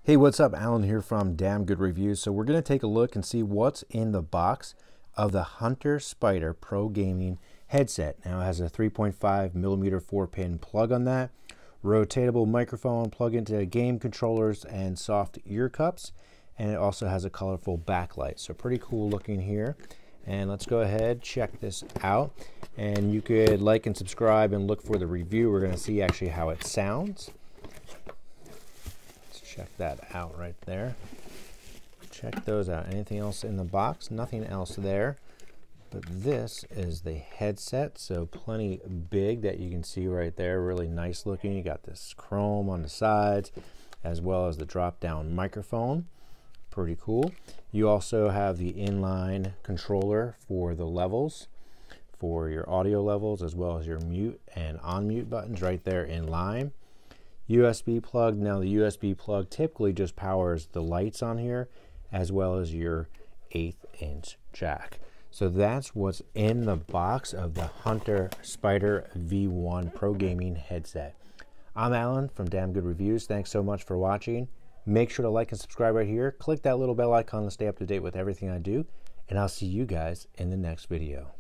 Hey, what's up? Alan here from Damn Good Reviews. So we're going to take a look and see what's in the box of the Hunter Spider Pro Gaming headset. Now it has a 3.5 millimeter 4-pin plug on that, rotatable microphone, plug into game controllers and soft ear cups, and it also has a colorful backlight. So pretty cool looking here. And let's go ahead, check this out. And you could like and subscribe and look for the review. We're going to see actually how it sounds. Check that out right there. Check those out. Anything else in the box? Nothing else there. But this is the headset, so plenty big that you can see right there. Really nice looking. You got this chrome on the sides as well as the drop down microphone. Pretty cool. You also have the inline controller for the levels, for your audio levels, as well as your mute and unmute buttons right there in line. USB plug. Now the USB plug typically just powers the lights on here as well as your 1/8" jack. So that's what's in the box of the Hunter Spider V1 Pro Gaming headset. I'm Alan from Damn Good Reviews. Thanks so much for watching. Make sure to like and subscribe right here. Click that little bell icon to stay up to date with everything I do, and I'll see you guys in the next video.